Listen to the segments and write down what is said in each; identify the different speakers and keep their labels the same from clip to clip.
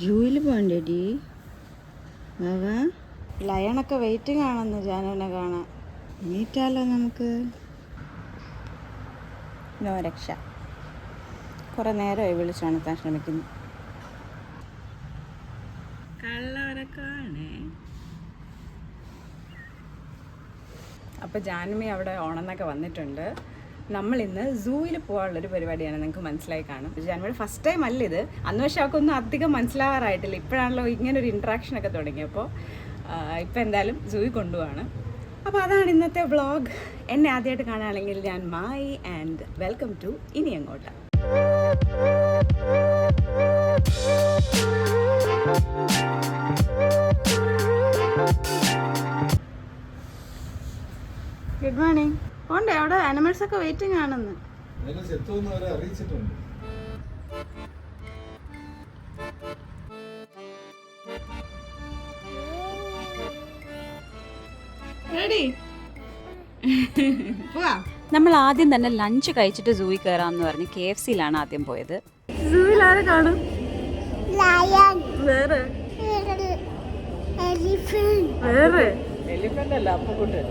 Speaker 1: ജൂയിൽ പോകണ്ടേടി Baba. ലയണൊക്കെ waiting ആണെന്ന് ജാനുവിനെ കാണാൻ. നീറ്റാലോ നമുക്ക്. നോ രക്ഷ. കുറേ നേരമായി വിളിച്ചുണർത്താൻ ശ്രമിക്കുന്നു. കള്ളവരക്കാണേ. അപ്പോൾ ജാനുമി അവിടെ ഓണമെന്നൊക്കെ വന്നിട്ടുണ്ട്. നമ്മളിന്ന് സൂവിൽ പോകാനുള്ളൊരു പരിപാടിയാണ്. നിങ്ങൾക്ക് മനസ്സിലായി കാണും. ജാനുവിയുടെ ഫസ്റ്റ് ടൈം അല്ല ഇത്. അന്ന് പക്ഷേ അവൾക്കൊന്നും അധികം മനസ്സിലാവാറായിട്ടില്ല. ഇപ്പോഴാണല്ലോ ഇങ്ങനൊരു ഇൻട്രാക്ഷനൊക്കെ തുടങ്ങിയപ്പോൾ ഇപ്പോൾ എന്തായാലും സൂവിൽ കൊണ്ടുപോവാണ്. അപ്പോൾ അതാണ് ഇന്നത്തെ വ്ളോഗ്. എന്നെ ആദ്യമായിട്ട് കാണുകയാണെങ്കിൽ ഞാൻ മായി ആൻഡ് വെൽക്കം ടു ഇനി അങ്ങോട്ട്. Good morning. പോണ്ടേ? അവിടെ ആനിമൽസ് ഒക്കെ വെയിറ്റിംഗ് ആണെന്ന്. റെഡി? നമ്മൾ ആദ്യം തന്നെ ലഞ്ച് കഴിച്ചിട്ട് സൂയിൽ കയറാമെന്ന് പറഞ്ഞ് KFCയിലാണ് ആദ്യം പോയത്. സൂയിൽ ആരെ കാണും? വേറെ എലിഫന്റ് അല്ല, അപ്പുകുട്ടൻ.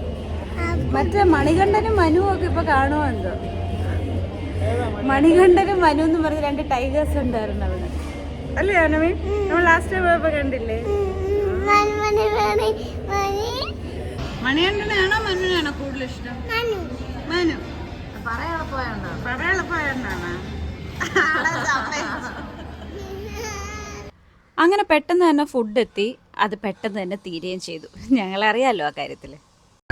Speaker 1: മറ്റേ മണികണ്ഠനും മനുവും ഒക്കെ ഇപ്പൊ കാണുമോ എന്തോ. മണികണ്ഠനും മനു എന്ന് പറഞ്ഞ 2 ടൈഗേഴ്സ് ഉണ്ടായിരുന്നു അവിടെ, അല്ലേ അനമി? നമ്മൾ ലാസ്റ്റ് ടൈം പോയപ്പോ കണ്ടില്ലേ? മണികണ്ഠനാണോ മനുവിനാണോ കൂടുതൽ ഇഷ്ടം? മനു. പറയാളപ്പോയാണ്. അങ്ങനെ പെട്ടെന്ന് തന്നെ ഫുഡ് എത്തി. അത് പെട്ടെന്ന് തന്നെ തീരുകയും ചെയ്തു. ഞങ്ങളറിയാലോ ആ കാര്യത്തില്.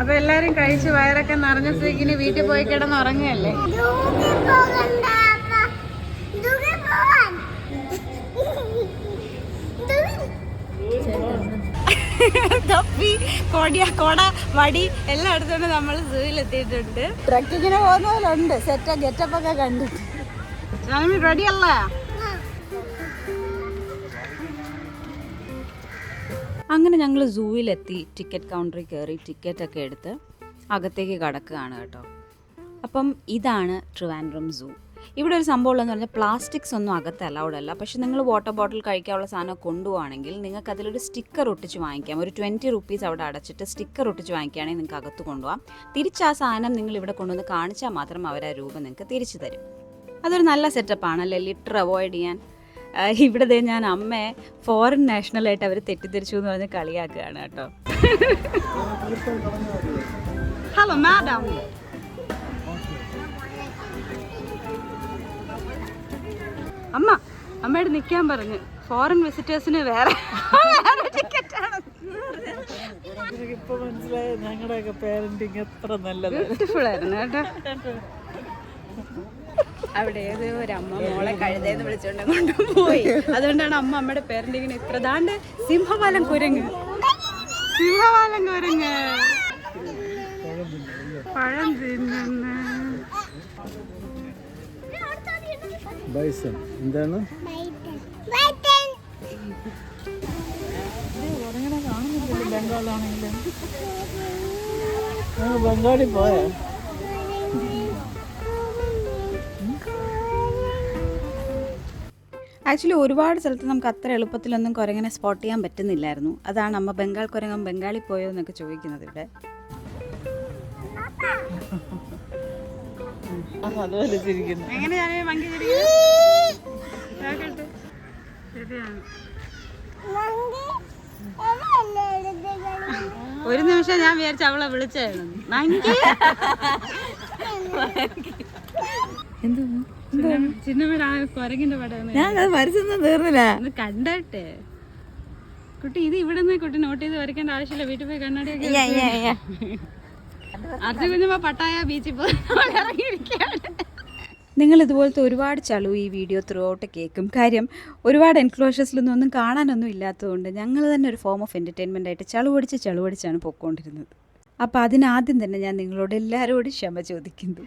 Speaker 1: അപ്പൊ എല്ലാരും കഴിച്ച് വയറൊക്കെ നിറഞ്ഞ സ്ഥിതിക്ക് വീട്ടിൽ പോയി കിടന്ന് ഉറങ്ങുകയല്ലേ. തൊപ്പി, കൊട, വടി എല്ലാം എടുത്തോണ്ട് നമ്മൾ സൂയിൽ എത്തിയിട്ടുണ്ട്. ട്രക്കിങ്ങിന് പോകുന്ന പോലെ ഉണ്ട്. ഗെറ്റപ്പ് ഒക്കെ കണ്ടിട്ട്. റെഡി അല്ല? അങ്ങനെ ഞങ്ങൾ സൂവിലെത്തി. ടിക്കറ്റ് കൗണ്ടറിൽ കയറി ടിക്കറ്റൊക്കെ എടുത്ത് അകത്തേക്ക് കടക്കുകയാണ് കേട്ടോ. അപ്പം ഇതാണ് ട്രിവാൻഡ്രം സൂ. ഇവിടെ ഒരു സംഭവം ഉള്ളതെന്ന് പറഞ്ഞാൽ പ്ലാസ്റ്റിക്സ് ഒന്നും അകത്ത് അലൗഡ് അല്ല. പക്ഷെ നിങ്ങൾ വാട്ടർ ബോട്ടിൽ കഴിക്കാനുള്ള സാധനം കൊണ്ടുപോവാണെങ്കിൽ നിങ്ങൾക്ക് അതിലൊരു സ്റ്റിക്കർ ഒട്ടിച്ച് വാങ്ങിക്കാം. ഒരു 20 rupees അവിടെ അടച്ചിട്ട് സ്റ്റിക്കർ ഒട്ടിച്ച് വാങ്ങിക്കുകയാണെങ്കിൽ നിങ്ങൾക്ക് അകത്ത് കൊണ്ടുപോകാം. തിരിച്ച് ആ സാധനം നിങ്ങൾ ഇവിടെ കൊണ്ടുവന്ന് കാണിച്ചാൽ മാത്രം അവർ ആ രൂപ നിങ്ങൾക്ക് തിരിച്ചു തരും. അതൊരു നല്ല സെറ്റപ്പാണല്ലേ, ലിറ്റർ അവോയ്ഡ് ചെയ്യാൻ. ഇവിടെ ഞാൻ അമ്മയെ ഫോറിൻ നാഷണലായിട്ട് അവർ തെറ്റിദ്ധരിച്ചു എന്ന് പറഞ്ഞ് കളിയാക്കുകയാണ് കേട്ടോ. Hello madam. അമ്മയോട് നിൽക്കാൻ പറഞ്ഞു. ഫോറിൻ വിസിറ്റേഴ്സിന് വേറെ ടിക്കറ്റാണ്. ഞങ്ങളുടെയൊക്കെ പേരന്റിങ് എത്ര നല്ലത്, ബ്യൂട്ടിഫുൾ ആയിരുന്നു കേട്ടോ. അവിടെ ഏതോ ഒരു അമ്മ മോളെ കഴുതേന്ന് വിളിച്ചോണ്ട് കൊണ്ടുപോയി. അതുകൊണ്ടാണ് അമ്മയുടെ പേരന്റിങ്ങിന് ഇത്ര. ദാണ്ട് സിംഹവാലൻ കുരങ്ങ് പഴം തിന്നുന്ന.
Speaker 2: എന്താണ് ബംഗാളാണെങ്കിലും ബംഗാളി പോയാ.
Speaker 1: ആക്ച്വലി ഒരുപാട് സ്ഥലത്ത് നമുക്ക് അത്ര എളുപ്പത്തിലൊന്നും കുരങ്ങനെ സ്പോട്ട് ചെയ്യാൻ പറ്റുന്നില്ലായിരുന്നു. അതാണ് അമ്മ ബംഗാൾ കുരങ്ങൻ ബംഗാളി പോയോ എന്നൊക്കെ ചോദിക്കുന്നത് ഇവിടെ. ഒരു നിമിഷം ഞാൻ വിചാരിച്ച അവളെ വിളിച്ചായിരുന്നു. ചിന്നമ്മയുടെ ആ കൊരങ്ങിന്റെ പടം തീർന്നില്ല കണ്ടട്ടെ കുട്ടി. ഇത് ഇവിടെ നിന്ന് കുട്ടി നോട്ട് ചെയ്ത് വരയ്ക്കേണ്ട ആവശ്യമില്ല. വീട്ടിൽ പോയി കണ്ണാടിയൊക്കെ അടുത്ത കുഞ്ഞമ്മ പട്ടായ ബീച്ചിൽ പോയി ഇറങ്ങിയിരിക്കുകയാണ്. നിങ്ങൾ ഇതുപോലത്തെ ഒരുപാട് ചളു ഈ വീഡിയോ ത്രൂ ഔട്ട് കേൾക്കും. കാര്യം ഒരുപാട് എൻക്ലോഷേഴ്സിലൊന്നും ഒന്നും കാണാനൊന്നും ഇല്ലാത്തതുകൊണ്ട് ഞങ്ങൾ തന്നെ ഒരു ഫോം ഓഫ് എൻ്റർടൈൻമെൻ്റ് ആയിട്ട് ചളുവടിച്ചാണ് പൊയ്ക്കൊണ്ടിരുന്നത്. അപ്പോൾ അതിനാദ്യം തന്നെ ഞാൻ നിങ്ങളോട് എല്ലാവരോടും ക്ഷമ ചോദിക്കുന്നു.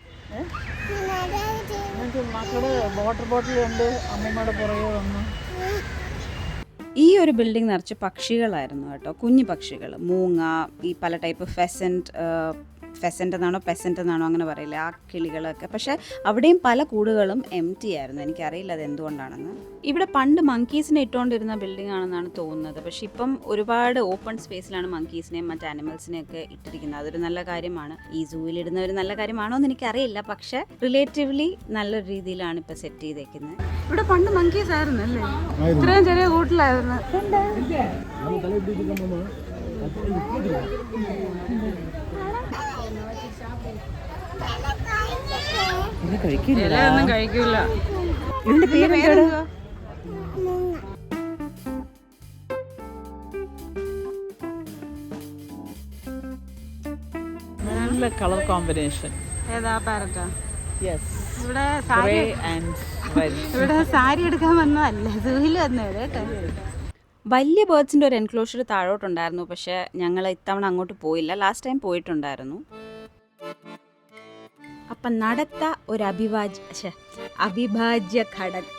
Speaker 2: വാട്ടർ ബോട്ടിൽ കൊണ്ട് അമ്മമ്മയുടെ പുറകെ വന്നു.
Speaker 1: ഈ ഒരു ബിൽഡിംഗ് നിറച്ച് പക്ഷികളായിരുന്നു കേട്ടോ. കുഞ്ഞു പക്ഷികൾ, മൂങ്ങ, ഈ പല ടൈപ്പ് ഫെസൻറ്റ്, ഫെസൻ്റ് എന്നാണോ പെസൻ്റ് എന്നാണോ അങ്ങനെ പറയില്ല, ആ കിളികളൊക്കെ. പക്ഷേ അവിടെയും പല കൂടുകളും എംപ്റ്റി ആയിരുന്നു. എനിക്കറിയില്ല അത് എന്തുകൊണ്ടാണെന്ന്. ഇവിടെ പണ്ട് മങ്കീസിനെ ഇട്ടുകൊണ്ടിരുന്ന ബിൽഡിംഗ് ആണെന്നാണ് തോന്നുന്നത്. പക്ഷേ ഇപ്പം ഒരുപാട് ഓപ്പൺ സ്പേസിലാണ് മങ്കീസിനെയും മറ്റ് ആനിമൽസിനെയൊക്കെ ഇട്ടിരിക്കുന്നത്. അതൊരു നല്ല കാര്യമാണ്. ഈ സൂവിലിടുന്ന ഒരു നല്ല കാര്യമാണോ എന്ന് എനിക്കറിയില്ല. പക്ഷേ റിലേറ്റീവ്ലി നല്ലൊരു രീതിയിലാണ് ഇപ്പോൾ സെറ്റ് ചെയ്തേക്കുന്നത്. ഇവിടെ പണ്ട് മങ്കീസ് ആയിരുന്നു അല്ലേ? ഇത്രയും ചെറിയ കൂട്ടിലായിരുന്നു. ഇലയൊന്നും കഴിക്കൂല. ഇതിന്റെ പേരെന്താ?
Speaker 2: നല്ല കളർ കോമ്പിനേഷൻ.
Speaker 1: ഏതാ പാരറ്റാ?
Speaker 2: യെസ്.
Speaker 1: ഇവിടെ
Speaker 2: ഗ്രേ ആൻഡ് വൈറ്റ്.
Speaker 1: ഇവിടെ സാരി എടുക്കാൻ വന്നതല്ല, സൂവിൽ വന്നത് കേട്ടോ. വലിയ ബേർഡ്സിൻ്റെ ഒരു എൻക്ലോഷർ താഴോട്ടുണ്ടായിരുന്നു. പക്ഷേ ഞങ്ങൾ ഇത്തവണ അങ്ങോട്ട് പോയില്ല. ലാസ്റ്റ് ടൈം പോയിട്ടുണ്ടായിരുന്നു. അപ്പം നടത്ത ഒരു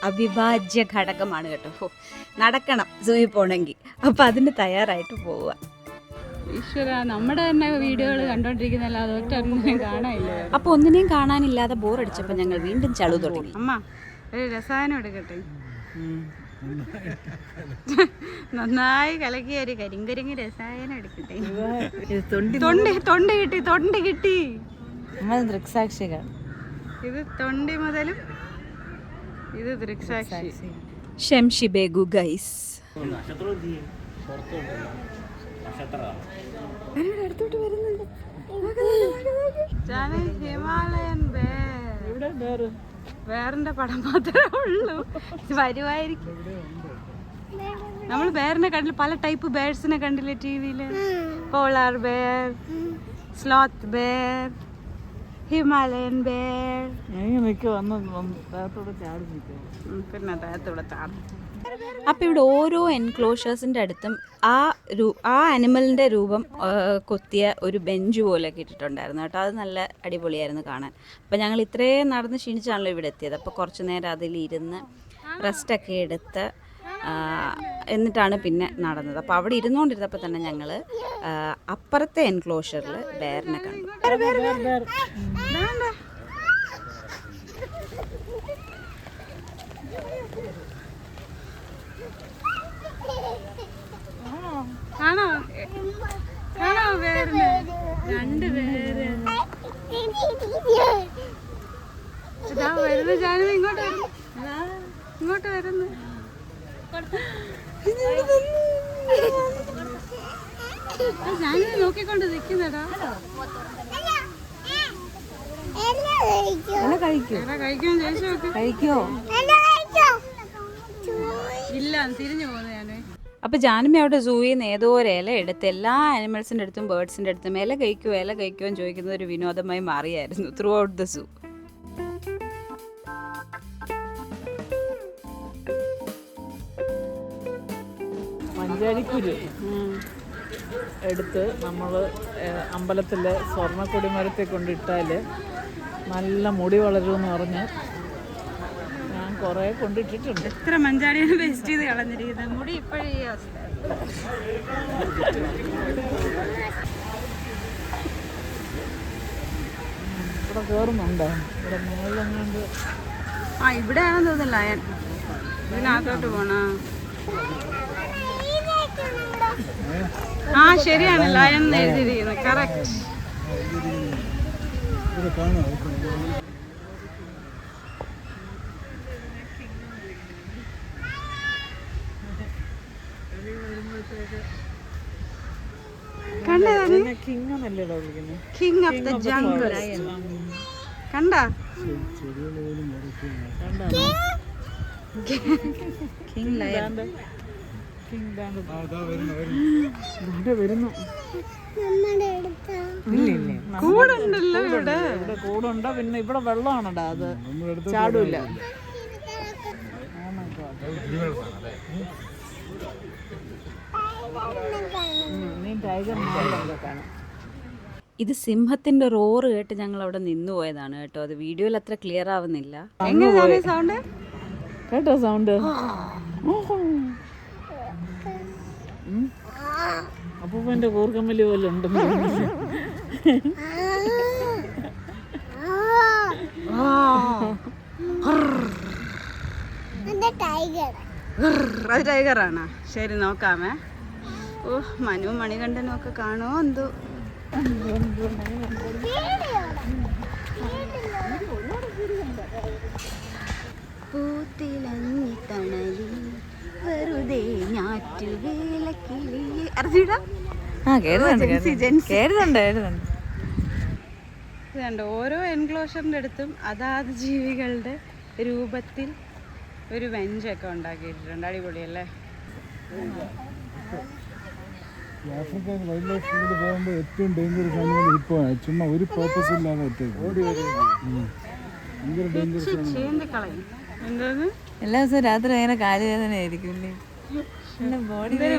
Speaker 1: അവിഭാജ്യ ഘടകമാണ് കേട്ടോ. നടക്കണം സൂയിൽ പോകണമെങ്കിൽ. അപ്പം അതിന് തയ്യാറായിട്ട് പോവുക.
Speaker 3: ഈശ്വര, നമ്മുടെ തന്നെ വീഡിയോകൾ കണ്ടോണ്ടിരിക്കുന്നല്ല, അതൊന്നും കാണാനില്ല.
Speaker 1: അപ്പോൾ ഒന്നിനെയും കാണാനില്ലാതെ ബോറടിച്ചപ്പോൾ ഞങ്ങൾ വീണ്ടും ചളു തുടങ്ങി.
Speaker 3: അമ്മ ഒരു രസായനം എടുക്കട്ടെ. നന്നായി കലക്കിയ ഒരു കരിങ്കരിങ്ങി രസായനം എടുക്കട്ടെ. തൊണ്ടി കിട്ടി.
Speaker 2: ദൃക്സാക്ഷികൾ.
Speaker 3: ഇത് തൊണ്ടി മുതലും ഇത് ദൃക്സാക്ഷി.
Speaker 1: ഷംഷിബേഗു ഗൈസ്.
Speaker 3: ഹിമാലയൻ ബേറിന്റെ പടം മാത്രമേ ഉള്ളൂ. വരുമായിരിക്കും. നമ്മൾ ബേറിനെ കണ്ടില്ല, പല ടൈപ്പ് ബേർഡ്സിനെ കണ്ടില്ലേ ടിവിയില്? Polar bear, sloth bear, Himalayan bear. പിന്നെ ദേഹത്തൂടെ ചാടും.
Speaker 1: അപ്പോൾ ഇവിടെ ഓരോ എൻക്ലോഷേഴ്സിൻ്റെ അടുത്തും ആ ആനിമലിൻ്റെ രൂപം കൊത്തിയ ഒരു ബെഞ്ച് പോലെയൊക്കെ ഇട്ടിട്ടുണ്ടായിരുന്നു കേട്ടോ. അത് നല്ല അടിപൊളിയായിരുന്നു കാണാൻ. അപ്പോൾ ഞങ്ങൾ ഇത്രയും നടന്ന് ക്ഷീണിച്ചാണല്ലോ ഇവിടെ എത്തിയത്. അപ്പോൾ കുറച്ച് നേരം അതിലിരുന്ന് റെസ്റ്റൊക്കെ എടുത്ത് എന്നിട്ടാണ് പിന്നെ നടന്നത്. അപ്പോൾ അവിടെ ഇരുന്നുകൊണ്ടിരുന്നപ്പോൾ തന്നെ ഞങ്ങൾ അപ്പുറത്തെ എൻക്ലോഷറിൽ ബേറിനെ കണ്ടു.
Speaker 3: കാണോ കാണോ പേരിന്? രണ്ട് പേര് ഇതാ വരുന്നു. ജാനു ഇങ്ങോട്ട് വരുന്നു. ജാനു നോക്കിക്കൊണ്ട് നിൽക്കുന്നടാ. കഴിക്കാൻ ചോദിച്ചു നോക്ക്.
Speaker 2: കഴിക്കോ?
Speaker 3: ഇല്ല, തിരിഞ്ഞു പോകുന്നു ഞാന്.
Speaker 1: അപ്പോൾ ജാനുമി അവിടെ സൂയിൽ നിന്ന് ഏതോ ഒരു ഇല എടുത്ത് എല്ലാ ആനിമൽസിൻ്റെ അടുത്തും ബേർഡ്സിൻ്റെ അടുത്തും ഇല കഴിക്കുമോ എന്ന് ചോദിക്കുന്നത് ഒരു വിനോദമായി മാറിയായിരുന്നു through out the zoo.
Speaker 2: Manjadikuru എടുത്ത് നമ്മൾ അമ്പലത്തിലെ സ്വർണ്ണക്കൊടി മരത്തെ കൊണ്ടിട്ടാൽ നല്ല മുടി വളരുമെന്ന് പറഞ്ഞ് ഞാൻ കുറേ കൊണ്ടിട്ടിട്ടുണ്ട്.
Speaker 3: എത്ര മഞ്ചാടിയാണ് വേസ്റ്റ് ചെയ്ത് കളഞ്ഞിരിക്കുന്നത്. മുടി ഇപ്പോഴും ഈ അവസ്ഥ.
Speaker 2: ഇവിടെ കയറുന്നുണ്ടോ? ഇവിടെ മുകളിലെങ്ങാണ്ട്.
Speaker 3: ഇവിടെയാണെന്ന് തോന്നുന്നു ലയൺ. ഇതിനകത്തോട്ട് പോണ. ശരിയാണ്, ലയൺ എന്ന് എഴുതിയിരിക്കുന്നത്. Correct. King of the jungle. കണ്ട കിങ് ലയൺ.
Speaker 2: വരുന്നു.
Speaker 3: കൂടുണ്ടല്ലോ ഇവിടെ.
Speaker 2: ഇവിടെ കൂടുണ്ടോ? പിന്നെ ഇവിടെ വെള്ളമാണടാ, അത് ചാടൂല.
Speaker 1: ഇത് സിംഹത്തിന്റെ റോറ് കേട്ട് ഞങ്ങൾ അവിടെ നിന്നു പോയതാണ് കേട്ടോ. അത് വീഡിയോയിൽ അത്ര ക്ലിയർ ആവുന്നില്ല.
Speaker 3: എങ്ങനെയാണ് സൗണ്ട്
Speaker 2: കേട്ടോ? സൗണ്ട് അപ്പൂപ്പൻ്റെ കൂർക്കമ്മലി പോലെ ഉണ്ടെന്ന് തോന്നുന്നു.
Speaker 3: അത് ടൈഗറാണോ? ശരി നോക്കാമേ. ഓ മനു മണികണ്ഠനും ഒക്കെ കാണുമോ എന്തോ. പൂത്തിലഞ്ഞി തണലി വെറുതെ ഞാറ്റുവേലക്കിളിയെ അറിഞ്ഞിടാ. ഇതുണ്ട് ഓരോ എൻക്ലോഷറിൻ്റെ അടുത്തും അതാത് ജീവികളുടെ രൂപത്തിൽ ഒരു ബെഞ്ചൊക്കെ ഉണ്ടാക്കിയിട്ടുണ്ട്. അടിപൊളിയല്ലേ?
Speaker 4: ആഫ്രിക്കൻ വൈൽഡ് ലൈഫ് ഫീൽഡിൽ പോകുമ്പോൾ ഏറ്റവും ഡേഞ്ചറസ് ആനിമൽ ഇപ്പോൾ ചുമ്മാ ഒരു പർപ്പസ് ഇല്ലാതെ ഭയങ്കര ഡേഞ്ചറസ് ആണ്.
Speaker 3: എന്തോന്ന്
Speaker 2: എല്ലാ ദിവസവും രാത്രി അങ്ങനെ കാലുവേദന ആയിരിക്കും.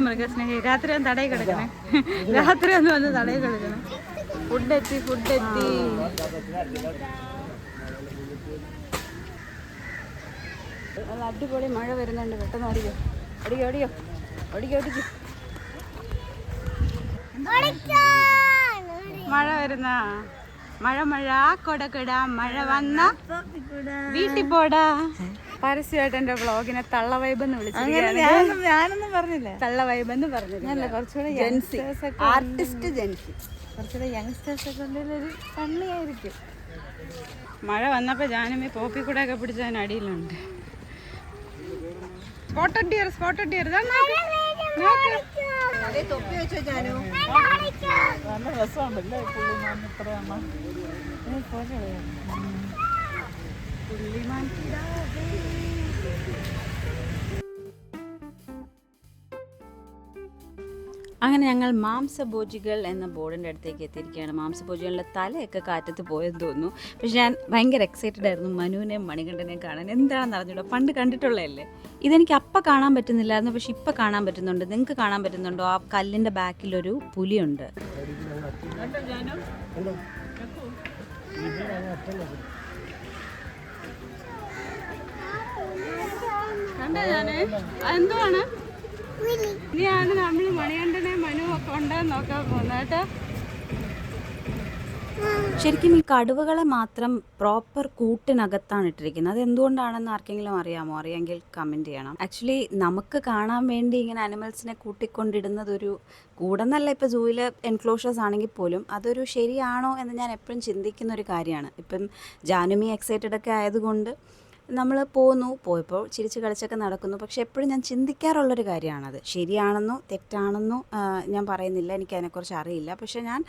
Speaker 3: മൃഗസ്നേഹി രാത്രി ഒന്ന് തടയിൽ കിടക്കണേ. രാത്രി ഒന്ന് വന്ന് തടയിൽ കിടക്കണം. ഫുഡെത്തി നല്ല അടിപൊളി മഴ വരുന്നുണ്ട്. പെട്ടെന്ന് ഓടിക്കോ. മഴ വരുന്ന മഴ കൊട മഴ വന്ന വീട്ടിൽ പോടാ. പരസ്യമായിട്ട് എന്റെ വ്ളോഗിനെ തള്ള വൈബ് എന്ന് വിളിച്ചു.
Speaker 2: ഞാനൊന്നും പറഞ്ഞില്ല.
Speaker 3: തള്ള വൈബ് എന്ന് പറഞ്ഞില്ല.
Speaker 2: കുറച്ചുകൂടെ
Speaker 3: ആർട്ടിസ്റ്റ് ജെൻസി.
Speaker 2: കുറച്ചുകൂടെ യങ്സ്റ്റേഴ്സ് ഒക്കെ ഉണ്ടെങ്കിൽ ഫണ്ണിയായിരിക്കും.
Speaker 3: മഴ വന്നപ്പോൾ ജാനുമി പോപ്പി കൂടെ ഒക്കെ പിടിച്ച് അതിന് അടിയിലുണ്ട്. സ്പോട്ടഡ് ഡിയർ
Speaker 2: തൊപ്പി വെച്ചോ ജാനു. നല്ല രസമുണ്ടല്ലേ പുള്ളിമാൻ.
Speaker 1: അങ്ങനെ ഞങ്ങൾ മാംസഭോജികൾ എന്ന ബോർഡിൻ്റെ അടുത്തേക്ക് എത്തിയിരിക്കുകയാണ്. മാംസഭോജികളുടെ തലയൊക്കെ കാറ്റത്ത് പോയെന്ന് തോന്നുന്നു. പക്ഷെ ഞാൻ ഭയങ്കര എക്സൈറ്റഡ് ആയിരുന്നു മനുവിനെയും മണികണ്ഠനെയും കാണാൻ. എന്താണെന്ന് അറിഞ്ഞൂടോ, പണ്ട് കണ്ടിട്ടുള്ളതല്ലേ. ഇതെനിക്ക് അപ്പം കാണാൻ പറ്റുന്നില്ലായിരുന്നു, പക്ഷെ ഇപ്പം കാണാൻ പറ്റുന്നുണ്ട്. നിങ്ങൾക്ക് കാണാൻ പറ്റുന്നുണ്ടോ? ആ കല്ലിൻ്റെ ബാക്കിലൊരു പുലിയുണ്ട്.
Speaker 3: എന്തുവാണ് ഇനിയാണ് നമ്മൾ മണികണ്ഠനെ മനു ഒക്കെ ഉണ്ടെന്ന് നോക്കാൻ പോകുന്നത് കേട്ടോ.
Speaker 1: ശരിക്കും ഈ കടുവകളെ മാത്രം പ്രോപ്പർ കൂട്ടിനകത്താണ് ഇട്ടിരിക്കുന്നത്. അത് എന്തുകൊണ്ടാണെന്ന് ആർക്കെങ്കിലും അറിയാമോ? അറിയാമെങ്കിൽ കമൻറ്റ് ചെയ്യണം. ആക്ച്വലി നമുക്ക് കാണാൻ വേണ്ടി ഇങ്ങനെ അനിമൽസിനെ കൂട്ടിക്കൊണ്ടിടുന്നത് ഒരു കൂടെന്നല്ല, ഇപ്പോൾ സൂവിൽ എൻക്ലോഷേഴ്സ് ആണെങ്കിൽ പോലും അതൊരു ശരിയാണോ എന്ന് ഞാൻ എപ്പോഴും ചിന്തിക്കുന്ന ഒരു കാര്യമാണ്. ഇപ്പം ജാനുമി എക്സൈറ്റഡ് ഒക്കെ ആയതുകൊണ്ട് നമ്മൾ പോയപ്പോൾ ചിരിച്ച് കളിച്ചൊക്കെ നടക്കുന്നു. പക്ഷെ എപ്പോഴും ഞാൻ ചിന്തിക്കാറുള്ളൊരു കാര്യമാണത്. ശരിയാണെന്നോ തെറ്റാണെന്നോ ഞാൻ പറയുന്നില്ല, എനിക്കതിനെക്കുറിച്ച് അറിയില്ല. പക്ഷെ ഞാൻ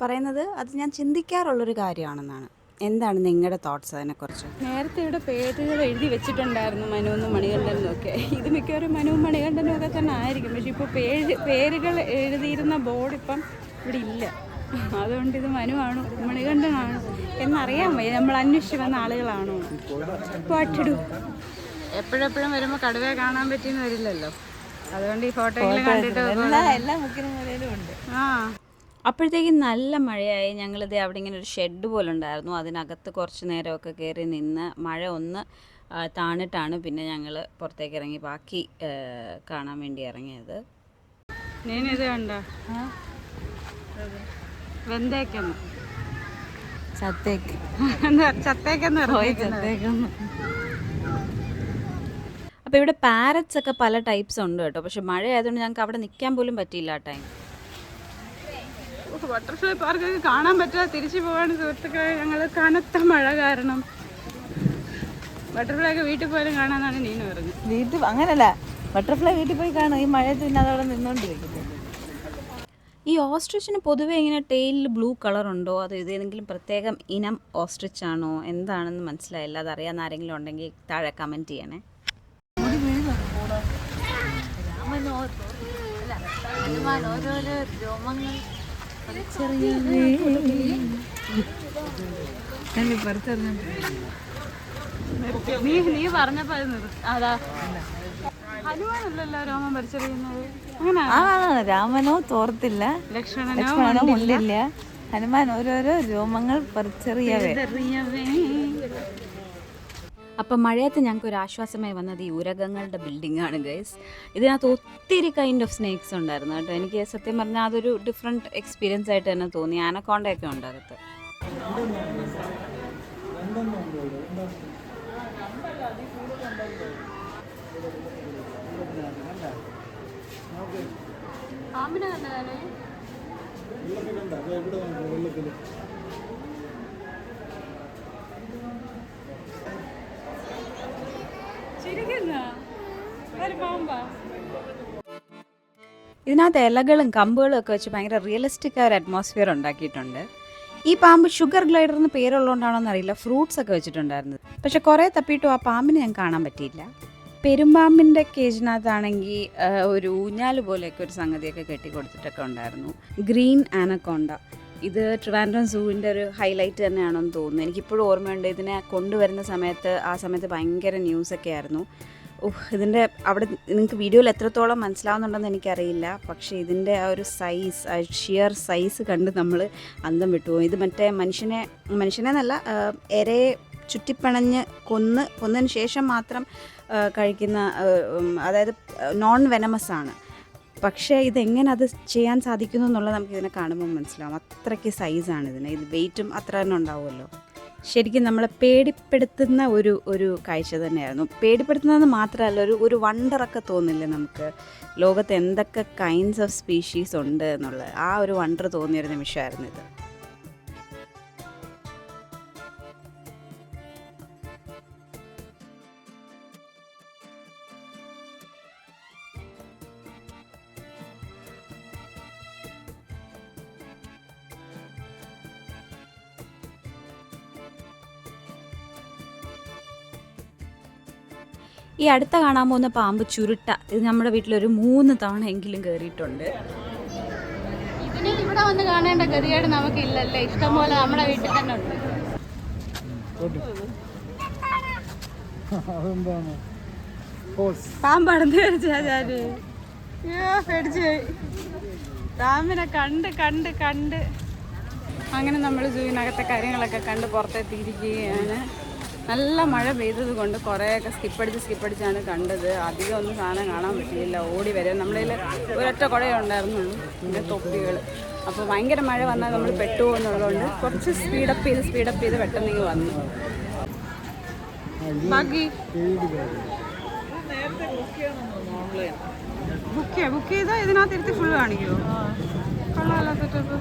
Speaker 1: പറയുന്നത് അത് ഞാൻ ചിന്തിക്കാറുള്ളൊരു കാര്യമാണെന്നാണ്. എന്താണ് നിങ്ങളുടെ തോട്ട്സ് അതിനെക്കുറിച്ച്?
Speaker 3: നേരത്തെ ഇവിടെ പേരുകൾ എഴുതി വെച്ചിട്ടുണ്ടായിരുന്നു, മനുവെന്നും മണികണ്ഠനും ഒക്കെ. ഇത് മിക്കവാറും മനുവും മണികണ്ഠനും ഒക്കെ തന്നെ ആയിരിക്കും. പക്ഷെ ഇപ്പോൾ പേരുകൾ എഴുതിയിരുന്ന ബോർഡ് ഇപ്പം ഇവിടെ ഇല്ല. അതുകൊണ്ട് ഇത് മനുവാണോ മണികണ്ഠനാണോ എന്നറിയാൻ വയ്യ. നമ്മൾ അന്വേഷിച്ച് വന്ന ആളുകളാണോ? പാട്ടിടൂ. എപ്പോഴെപ്പോഴും വരുമ്പോൾ കടുവയെ കാണാൻ പറ്റിയെന്ന് വരില്ലല്ലോ. അതുകൊണ്ട് ഈ ഫോട്ടോയിൽ കണ്ടിട്ട്
Speaker 2: എല്ലാ മുക്കിനും ഉണ്ട്.
Speaker 3: ആ
Speaker 1: അപ്പോഴത്തേക്കും നല്ല മഴയായി. ഞങ്ങളിത് അവിടെ ഇങ്ങനെ ഒരു ഷെഡ് പോലെ ഉണ്ടായിരുന്നു, അതിനകത്ത് കുറച്ച് നേരമൊക്കെ കയറി നിന്ന് മഴ ഒന്ന് താണിട്ടാണ് പിന്നെ ഞങ്ങൾ പുറത്തേക്ക് ഇറങ്ങി ബാക്കി കാണാൻ വേണ്ടി ഇറങ്ങിയത്.
Speaker 3: ഞാനിത് കണ്ട വെന്തേക്കെന്ന് ചത്തേക്കെന്ന്
Speaker 1: അപ്പോൾ ഇവിടെ പാരറ്റ്സ് ഒക്കെ പല ടൈപ്സ് ഉണ്ട് കേട്ടോ. പക്ഷെ മഴ ആയതുകൊണ്ട് ഞങ്ങൾക്ക് അവിടെ നിൽക്കാൻ പോലും പറ്റിയില്ല ആ ടൈം.
Speaker 3: ബട്ടർഫ്ലൈ പാർക്കൊക്കെ കാണാൻ പറ്റാതെ തിരിച്ചു പോകാണ് സുഹൃത്തുക്കളെ. ഞങ്ങൾ കനത്ത മഴ കാരണം ബട്ടർഫ്ലൈ ഒക്കെ വീട്ടിൽ പോയാലും കാണാനാണ് നീന് പറഞ്ഞത്.
Speaker 2: വീട്ടിൽ അങ്ങനല്ല, ബട്ടർഫ്ലൈ വീട്ടിൽ പോയി കാണും. ഈ മഴയത്ത് പിന്നെ അതവിടെ നിന്നോണ്ടിരിക്കുന്നത്.
Speaker 1: ഈ ഓസ്ട്രിച്ചിന് പൊതുവേ ഇങ്ങനെ ടെയിലിൽ ബ്ലൂ കളർ ഉണ്ടോ? അത് ഏതെങ്കിലും പ്രത്യേകം ഇനം ഓസ്ട്രിച്ച് ആണോ എന്താണെന്ന് മനസ്സിലായില്ല. അതറിയാവുന്ന ആരെങ്കിലും ഉണ്ടെങ്കിൽ താഴെ കമൻറ്റ് ചെയ്യണേ.
Speaker 2: ഓരോരോ രോമങ്ങൾ
Speaker 3: നീ പറഞ്ഞപ്പോ അതാ ഹനുമാനല്ലല്ലോ രോമം പരിചരിക്കുന്നത്. അങ്ങനെ
Speaker 2: രാമനോ തോർത്തില്ല, ലക്ഷ്മണനോ മുണ്ടില്ല, ഹനുമാൻ ഓരോരോ രോമങ്ങൾ പറിച്ചെറിയവേ.
Speaker 1: അപ്പം മഴയത്ത് ഞങ്ങൾക്ക് ഒരു ആശ്വാസമായി വന്നത് ഈ ഉരകങ്ങളുടെ ബിൽഡിംഗ് ആണ് ഗൈസ്. ഇതിനകത്ത് ഒത്തിരി കൈൻഡ് ഓഫ് സ്നേക്സ് ഉണ്ടായിരുന്നു കേട്ടോ. എനിക്ക് സത്യം പറഞ്ഞാൽ അതൊരു ഡിഫറെൻറ്റ് എക്സ്പീരിയൻസ് ആയിട്ട് തന്നെ തോന്നി. ആനക്കോണ്ടയൊക്കെ ഉണ്ട് അകത്ത്. ഇതിനകത്ത് ഇലകളും കമ്പുകളും ഒക്കെ വെച്ച് ഭയങ്കര റിയലിസ്റ്റിക് ആയ ഒരു അറ്റ്മോസ്ഫിയർ ഉണ്ടാക്കിയിട്ടുണ്ട്. ഈ പാമ്പ് ഷുഗർ ഗ്ലൈഡർ എന്ന് പേരുള്ളതുകൊണ്ടാണോ എന്നറിയില്ല, ഫ്രൂട്ട്സ് ഒക്കെ വെച്ചിട്ടുണ്ടായിരുന്നത്. പക്ഷെ കുറേ തപ്പിയിട്ടും ആ പാമ്പിനെ ഞാൻ കാണാൻ പറ്റിയില്ല. പെരുമ്പാമ്പിൻ്റെ കേജിനകത്താണെങ്കിൽ ഒരു ഊഞ്ഞാല് പോലെയൊക്കെ ഒരു സംഗതിയൊക്കെ കെട്ടിക്കൊടുത്തിട്ടൊക്കെ ഉണ്ടായിരുന്നു. ഗ്രീൻ ആനക്കോണ്ട, ഇത് ട്രിവാൻഡ്രം സൂവിൻ്റെ ഒരു ഹൈലൈറ്റ് തന്നെയാണെന്ന് തോന്നുന്നു. എനിക്കിപ്പോഴും ഓർമ്മയുണ്ട്, ഇതിനെ കൊണ്ടുവരുന്ന സമയത്ത് ആ സമയത്ത് ഭയങ്കര ന്യൂസൊക്കെ ആയിരുന്നു. ഇതിൻ്റെ അവിടെ നിങ്ങൾക്ക് വീഡിയോയിൽ എത്രത്തോളം മനസ്സിലാവുന്നുണ്ടെന്ന് എനിക്കറിയില്ല. പക്ഷേ ഇതിൻ്റെ ആ ഒരു സൈസ്, ആ ഷിയർ സൈസ് കണ്ട് നമ്മൾ അന്തം വിട്ടുപോകും. ഇത് മറ്റേ മനുഷ്യനെന്നല്ല, എരയെ ചുറ്റിപ്പിണഞ്ഞ് കൊന്നതിന് ശേഷം മാത്രം കഴിക്കുന്ന, അതായത് നോൺ വെനമസ് ആണ്. പക്ഷേ ഇതെങ്ങനെ അത് ചെയ്യാൻ സാധിക്കുന്നു എന്നുള്ളത് നമുക്ക് ഇതിനെ കാണുമ്പോൾ മനസ്സിലാവും. അത്രയ്ക്ക് സൈസാണ് ഇതിന്. ഇത് വെയിറ്റും അത്ര തന്നെ ഉണ്ടാവുമല്ലോ. ശരിക്കും നമ്മളെ പേടിപ്പെടുത്തുന്ന ഒരു കാഴ്ച തന്നെയായിരുന്നു. പേടിപ്പെടുത്തുന്നതെന്ന് മാത്രമല്ല, ഒരു വണ്ടറൊക്കെ തോന്നില്ലേ നമുക്ക്, ലോകത്ത് എന്തൊക്കെ കൈൻഡ്സ് ഓഫ് സ്പീഷീസ് ഉണ്ട് എന്നുള്ളത്. ആ ഒരു വണ്ടർ തോന്നിയൊരു നിമിഷമായിരുന്നു ഇത്. ഈ അടുത്ത കാണാൻ പോകുന്ന പാമ്പ് ചുരുട്ട, ഇത് നമ്മുടെ വീട്ടിലൊരു 3 തവണ എങ്കിലും കയറിയിട്ടുണ്ട്.
Speaker 3: ഇതിന് ഇവിടെ വന്ന് കാണേണ്ട ഗതികേട് നമുക്കില്ലല്ലേ, ഇഷ്ടംപോലെ നമ്മുടെ വീട്ടിൽ തന്നെ ഉണ്ട്. പാമ്പടന്ന് പേടിച്ചാല് പേടിച്ച് പാമ്പിനെ കണ്ട് അങ്ങനെ നമ്മൾ സൂവിനകത്തെ കാര്യങ്ങളൊക്കെ കണ്ട് പുറത്തെത്തിയിരിക്കുകയാണ്. നല്ല മഴ പെയ്തത് കൊണ്ട് കുറേയൊക്കെ സ്കിപ്പടിച്ചാണ് കണ്ടത്. അധികം ഒന്നും സാധനം കാണാൻ പറ്റിയില്ല. ഓടി വരും. നമ്മുടെ ഒരൊറ്റ കുടയേ ഉണ്ടായിരുന്നുള്ളൂ, പിന്നെ തൊപ്പികൾ. അപ്പോൾ ഭയങ്കര മഴ വന്നാൽ നമ്മൾ പെട്ടുപോകുന്നുള്ളതുകൊണ്ട് കുറച്ച് സ്പീഡപ്പ് ചെയ്ത് പെട്ടെന്ന് വന്നു. ബാക്കി ബുക്ക് ചെയ്താൽ ഇതിനകത്ത് ഇരുത്തി ഫുള്ള് കാണിക്കുമോ? കൊള്ളാമല്ലോ സെറ്റപ്പ്.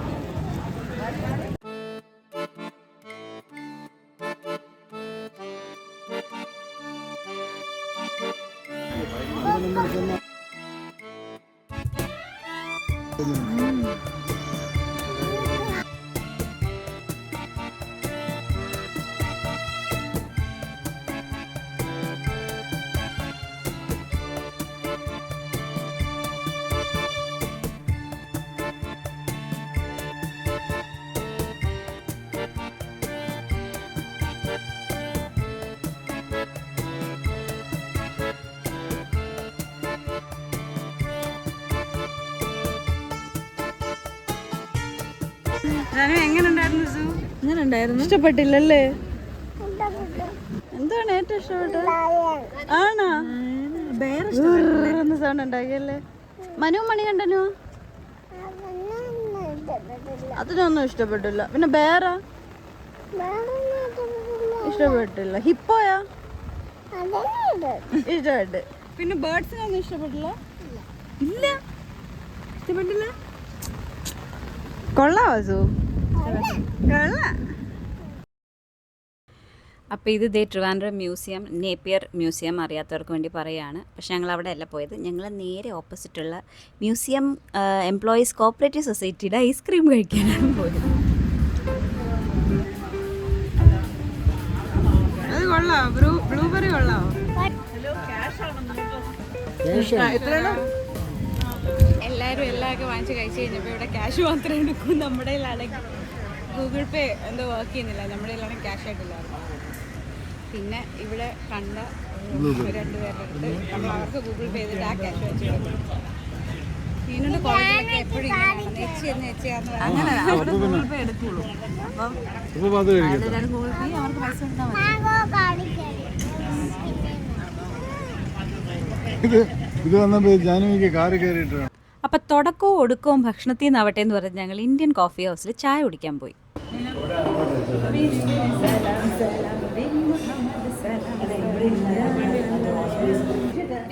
Speaker 3: എങ്ങനെ ഉണ്ടായിരുന്നു? ഇഷ്ടപ്പെട്ടില്ലല്ലേ? എന്താണ് ഏറ്റവും ഇഷ്ടപ്പെട്ടത്? ആണോ? വേറെ സൗണ്ട് ഉണ്ടാക്കിയല്ലേ? മനു മണികണ്ഠനോ? അതിനൊന്നും ഇഷ്ടപ്പെട്ടില്ല. പിന്നെ വേറെ ഇഷ്ടപ്പെട്ടില്ല. ഹിപ്പോയാ ഇഷ്ടപ്പെട്ട്. പിന്നെ ബേർഡ്സിനൊന്നും ഇഷ്ടപ്പെട്ടില്ല. ഇല്ല, ഇഷ്ടപ്പെട്ടില്ല. കൊള്ളാവോ സൂ? കൊള്ളാം.
Speaker 1: അപ്പോൾ ഇത് ട്രിവാൻഡ്രം മ്യൂസിയം, നേപ്പിയർ മ്യൂസിയം അറിയാത്തവർക്ക് വേണ്ടി പറയുകയാണ്. പക്ഷേ ഞങ്ങൾ അവിടെ അല്ല പോയത്. ഞങ്ങൾ നേരെ ഓപ്പോസിറ്റുള്ള മ്യൂസിയം എംപ്ലോയീസ് കോപ്പറേറ്റീവ് സൊസൈറ്റിയുടെ ഐസ്ക്രീം കഴിക്കാനാണ് പോയത്.
Speaker 3: അത് കൊള്ളാം. ബ്ലൂബെറി കൊള്ളാവോ? എല്ലാവരും എല്ലാമൊക്കെ വാങ്ങിച്ച് കഴിച്ച് കഴിഞ്ഞപ്പോൾ ഇവിടെ ക്യാഷ് മാത്രമേ എടുക്കൂ. നമ്മുടെ കയ്യിലാണെങ്കിൽ ഗൂഗിൾ പേ എന്തോ വർക്ക് ചെയ്യുന്നില്ല. നമ്മുടെ കയ്യിലാണെങ്കിൽ ക്യാഷ് ആയിട്ടില്ലായിരുന്നു. പിന്നെ ഇവിടെ കണ്ട 2 പേരുടെ അടുത്ത് നമ്മൾ അവർക്ക് ഗൂഗിൾ പേ ചെയ്തിട്ട് ആ ക്യാഷ് വെച്ച് കൊടുക്കും. ഇതിനോട് കോളേജിലൊക്കെ എപ്പോഴും നെച്ചിയാന്ന്
Speaker 2: അങ്ങനെ അവർക്ക് ഗൂഗിൾ പേ എടുക്കുള്ളൂ. അപ്പം ഗൂഗിൾ പേ അവർക്ക് പൈസ എടുത്താൽ മതി.
Speaker 4: ഇത് വന്നപ്പോൾ ജാനുവിക്ക് കാറ് കയറിയിട്ടാണ്.
Speaker 1: അപ്പം തുടക്കവും ഒടുക്കവും ഭക്ഷണത്തിൽ നിന്നാവട്ടെ എന്ന് പറഞ്ഞ് ഞങ്ങൾ ഇന്ത്യൻ കോഫി ഹൗസിൽ ചായ കുടിക്കാൻ പോയി.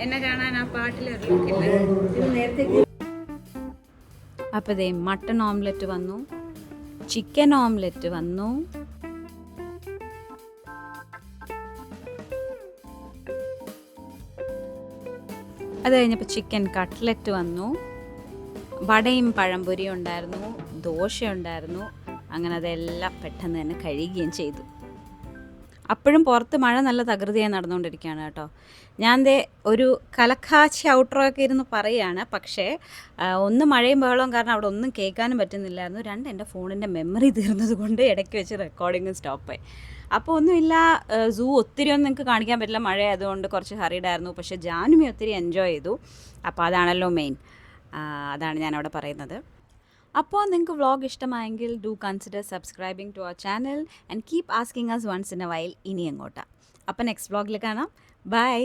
Speaker 3: എന്നെ കാണാൻ ആ പാട്ടിൽ
Speaker 1: അപ്പോൾ ദേ മട്ടൺ ഓംലെറ്റ് വന്നു, ചിക്കൻ ഓംലെറ്റ് വന്നു, അത് കഴിഞ്ഞപ്പോൾ ചിക്കൻ കട്ട്ലറ്റ് വന്നു, വടയും പഴംപൊരിയും ഉണ്ടായിരുന്നു, ദോശ ഉണ്ടായിരുന്നു. അങ്ങനെ അതെല്ലാം പെട്ടെന്ന് തന്നെ കഴിയുകയും ചെയ്തു. അപ്പോഴും പുറത്ത് മഴ നല്ല തകൃതിയായി നടന്നുകൊണ്ടിരിക്കുകയാണ് കേട്ടോ. ഞാൻ ദേ ഒരു കലക്കാച്ചി ഔട്ട്രോ ഒക്കെ ഇരുന്ന് പറയുകയാണ്. പക്ഷേ ഒന്ന് മഴയും ബഹളവും കാരണം അവിടെ ഒന്നും കേൾക്കാനും പറ്റുന്നില്ലായിരുന്നു. എൻ്റെ ഫോണിൻ്റെ മെമ്മറി തീർന്നത് കൊണ്ട് ഇടയ്ക്ക് വെച്ച് റെക്കോർഡിങ്ങും സ്റ്റോപ്പായി. അപ്പോൾ ഒന്നുമില്ല, സൂ ഒത്തിരി ഒന്നും നിങ്ങൾക്ക് കാണിക്കാൻ പറ്റില്ല, മഴ ആയതുകൊണ്ട് കുറച്ച് ഹറിഡായിരുന്നു. പക്ഷേ ജാനുമി ഒത്തിരി എൻജോയ് ചെയ്തു. അപ്പോൾ അതാണല്ലോ മെയിൻ, അതാണ് ഞാനവിടെ പറയുന്നത്. അപ്പോൾ നിങ്ങൾക്ക് വ്ളോഗ് ഇഷ്ടമായെങ്കിൽ do consider subscribing to our channel and keep asking us once in a while. ഇനി എങ്ങോട്ടാ? അപ്പോൾ നെക്സ്റ്റ് വ്ളോഗിൽ കാണാം. ബൈ.